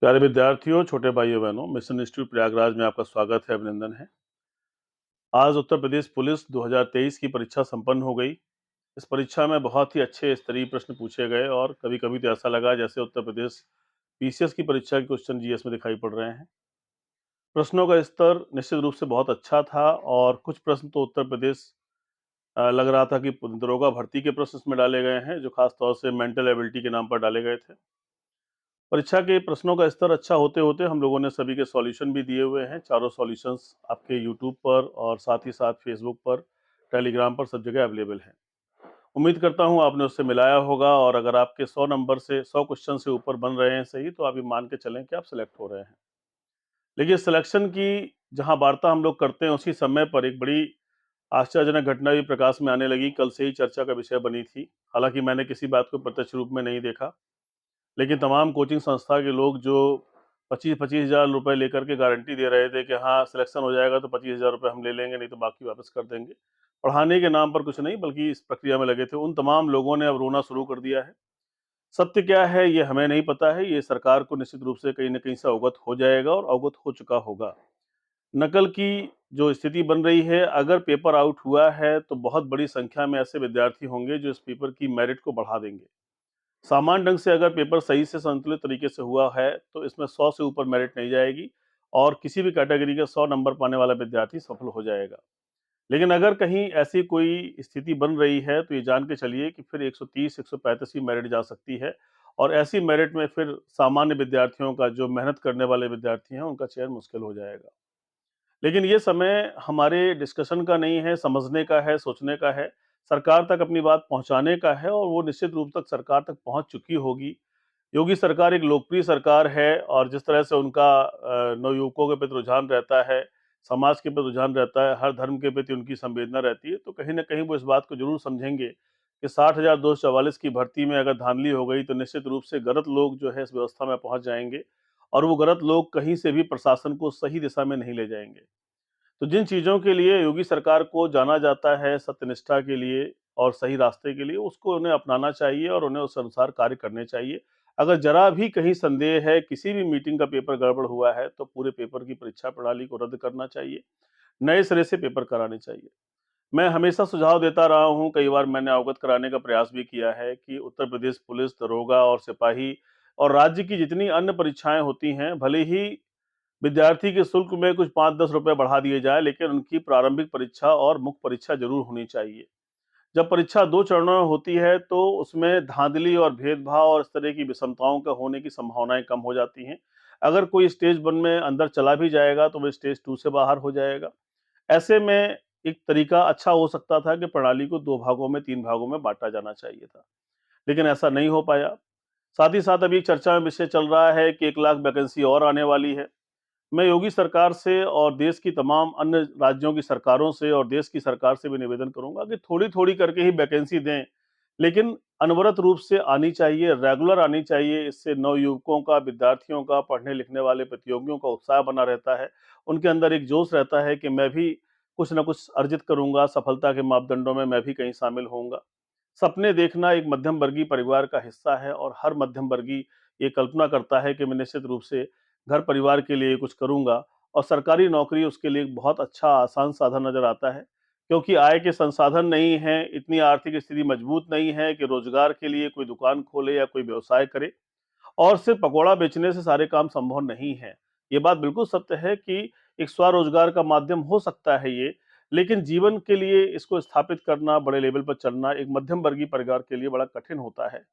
प्यारे विद्यार्थियों, छोटे भाइयों-बहनों, मिशन इंस्टीट्यूट प्रयागराज में आपका स्वागत है, अभिनंदन है। आज उत्तर प्रदेश पुलिस 2023 की परीक्षा संपन्न हो गई। इस परीक्षा में बहुत ही अच्छे स्तरीय प्रश्न पूछे गए और कभी-कभी तो ऐसा लगा जैसे उत्तर प्रदेश पीसीएस की परीक्षा के क्वेश्चन जीएस में दिखाई पड़ रहे हैं। प्रश्नों का स्तर निश्चित रूप से बहुत अच्छा था और कुछ प्रश्न तो उत्तर प्रदेश लग रहा था कि दरोगा भर्ती के प्रश्न इसमें डाले गए हैं, जो खास तौर से मेंटल एबिलिटी के नाम पर डाले गए थे। परीक्षा के प्रश्नों का स्तर अच्छा होते-होते हम लोगों ने सभी के सॉल्यूशन भी दिए हुए हैं। चारों सॉल्यूशंस आपके यूट्यूब पर और साथ ही साथ फेसबुक पर, टेलीग्राम पर सब जगह अवेलेबल हैं। उम्मीद करता हूँ आपने उससे मिलाया होगा और अगर आपके 100 नंबर से 100 क्वेश्चन से ऊपर बन रहे हैं सही, तो आप ये मान के चलें कि आप सेलेक्ट हो रहे हैं। देखिए, सिलेक्शन की जहाँ वार्ता हम लोग करते हैं, उसी समय पर एक बड़ी आश्चर्यजनक घटना भी प्रकाश में आने लगी। कल से ही चर्चा का विषय बनी थी। हालाँकि मैंने किसी बात को प्रत्यक्ष रूप में नहीं देखा। लेकिन तमाम कोचिंग संस्था के लोग जो 25-25 हज़ार रुपए लेकर के गारंटी दे रहे थे कि हाँ, सिलेक्शन हो जाएगा तो 25 हज़ार रुपए हम ले लेंगे, नहीं तो बाकी वापस कर देंगे। पढ़ाने के नाम पर कुछ नहीं, बल्कि इस प्रक्रिया में लगे थे। उन तमाम लोगों ने अब रोना शुरू कर दिया है। सत्य क्या है, ये हमें नहीं पता है। ये सरकार को निश्चित रूप से कहीं न कहीं से अवगत हो जाएगा और अवगत हो चुका होगा। नकल की जो स्थिति बन रही है, अगर पेपर आउट हुआ है, तो बहुत बड़ी संख्या में ऐसे विद्यार्थी होंगे जो इस पेपर की मेरिट को बढ़ा देंगे। सामान्य ढंग से अगर पेपर सही से संतुलित तरीके से हुआ है, तो इसमें 100 से ऊपर मेरिट नहीं जाएगी और किसी भी कैटेगरी का 100 नंबर पाने वाला विद्यार्थी सफल हो जाएगा। लेकिन अगर कहीं ऐसी कोई स्थिति बन रही है, तो ये जान के चलिए कि फिर 130, 135 की मेरिट जा सकती है और ऐसी मेरिट में फिर सामान्य विद्यार्थियों का, जो मेहनत करने वाले विद्यार्थी हैं, उनका चयन मुश्किल हो जाएगा। लेकिन ये समय हमारे डिस्कशन का नहीं है, समझने का है, सोचने का है, सरकार तक अपनी बात पहुँचाने का है और वो निश्चित रूप तक सरकार तक पहुँच चुकी होगी। योगी सरकार एक लोकप्रिय सरकार है और जिस तरह से उनका नवयुवकों के प्रति रुझान रहता है, समाज के प्रति रुझान रहता है, हर धर्म के प्रति उनकी संवेदना रहती है, तो कहीं न कहीं वो इस बात को ज़रूर समझेंगे कि 60,244 की भर्ती में अगर धांधली हो गई, तो निश्चित रूप से गलत लोग जो है इस व्यवस्था में पहुँच जाएँगे और वो गलत लोग कहीं से भी प्रशासन को सही दिशा में नहीं ले जाएँगे। तो जिन चीज़ों के लिए योगी सरकार को जाना जाता है सत्यनिष्ठा के लिए और सही रास्ते के लिए, उसको उन्हें अपनाना चाहिए और उन्हें उस अनुसार कार्य करने चाहिए। अगर ज़रा भी कहीं संदेह है, किसी भी मीटिंग का पेपर गड़बड़ हुआ है, तो पूरे पेपर की परीक्षा प्रणाली को रद्द करना चाहिए, नए सिरे से पेपर कराने चाहिए। मैं हमेशा सुझाव देता रहा हूँ, कई बार मैंने अवगत कराने का प्रयास भी किया है कि उत्तर प्रदेश पुलिस, दरोगा और सिपाही और राज्य की जितनी अन्य परीक्षाएँ होती हैं, भले ही विद्यार्थी के शुल्क में कुछ 5-10 रुपए बढ़ा दिए जाएँ, लेकिन उनकी प्रारंभिक परीक्षा और मुख्य परीक्षा ज़रूर होनी चाहिए। जब परीक्षा 2 चरणों में होती है, तो उसमें धाँधली और भेदभाव और इस तरह की विषमताओं का होने की संभावनाएँ कम हो जाती हैं। अगर कोई स्टेज 1 में अंदर चला भी जाएगा, तो वो स्टेज 2 से बाहर हो जाएगा। ऐसे में एक तरीका अच्छा हो सकता था कि प्रणाली को 2 भागों में, 3 भागों में बाँटा जाना चाहिए था, लेकिन ऐसा नहीं हो पाया। साथ ही साथ अभी चर्चा में विषय चल रहा है कि 1 लाख वैकेंसी और आने वाली है। मैं योगी सरकार से और देश की तमाम अन्य राज्यों की सरकारों से और देश की सरकार से भी निवेदन करूँगा कि थोड़ी-थोड़ी करके ही वैकेंसी दें, लेकिन अनवरत रूप से आनी चाहिए, रेगुलर आनी चाहिए। इससे नवयुवकों का, विद्यार्थियों का, पढ़ने-लिखने वाले प्रतियोगियों का उत्साह बना रहता है। उनके अंदर एक जोश रहता है कि मैं भी कुछ न कुछ अर्जित करूँगा, सफलता के मापदंडों में मैं भी कहीं शामिल होऊँगा। सपने देखना एक मध्यम वर्गीय परिवार का हिस्सा है और हर मध्यम वर्गीय ये कल्पना करता है कि मैं निश्चित रूप से घर परिवार के लिए कुछ करूँगा और सरकारी नौकरी उसके लिए एक बहुत अच्छा आसान साधन नज़र आता है। क्योंकि आय के संसाधन नहीं हैं, इतनी आर्थिक स्थिति मजबूत नहीं है कि रोज़गार के लिए कोई दुकान खोले या कोई व्यवसाय करे और सिर्फ़ पकौड़ा बेचने से सारे काम संभव नहीं हैं। ये बात बिल्कुल सत्य है कि एक स्वरोज़गार का माध्यम हो सकता है ये, लेकिन जीवन के लिए इसको स्थापित करना, बड़े लेवल पर चलना एक मध्यम वर्गीय परिवार के लिए बड़ा कठिन होता है।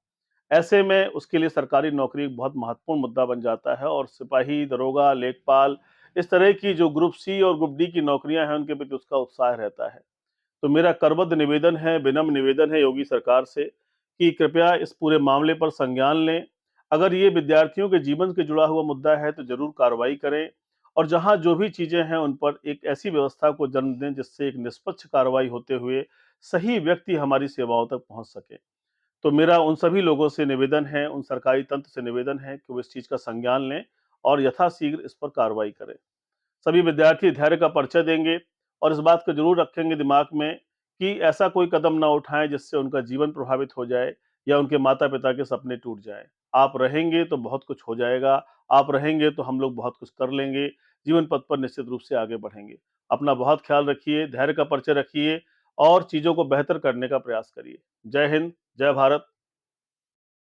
ऐसे में उसके लिए सरकारी नौकरी एक बहुत महत्वपूर्ण मुद्दा बन जाता है और सिपाही, दरोगा, लेखपाल इस तरह की जो ग्रुप सी और ग्रुप डी की नौकरियां हैं उनके प्रति उसका उत्साह रहता है। तो मेरा करबद्ध निवेदन है, विनम्र निवेदन है योगी सरकार से कि कृपया इस पूरे मामले पर संज्ञान लें। अगर ये विद्यार्थियों के जीवन से जुड़ा हुआ मुद्दा है तो ज़रूर कार्रवाई करें और जहाँ जो भी चीज़ें हैं उन पर एक ऐसी व्यवस्था को जन्म दें जिससे एक निष्पक्ष कार्रवाई होते हुए सही व्यक्ति हमारी सेवाओं तक पहुँच सके। तो मेरा उन सभी लोगों से निवेदन है, उन सरकारी तंत्र से निवेदन है कि वो इस चीज़ का संज्ञान लें और यथाशीघ्र इस पर कार्रवाई करें। सभी विद्यार्थी धैर्य का परिचय देंगे और इस बात को ज़रूर रखेंगे दिमाग में कि ऐसा कोई कदम ना उठाएँ जिससे उनका जीवन प्रभावित हो जाए या उनके माता-पिता के सपने टूट जाएँ। आप रहेंगे तो बहुत कुछ हो जाएगा, आप रहेंगे तो हम लोग बहुत कुछ कर लेंगे, जीवन पथ पर निश्चित रूप से आगे बढ़ेंगे। अपना बहुत ख्याल रखिए, धैर्य का परिचय रखिए और चीज़ों को बेहतर करने का प्रयास करिए। जय हिंद, जय भारत।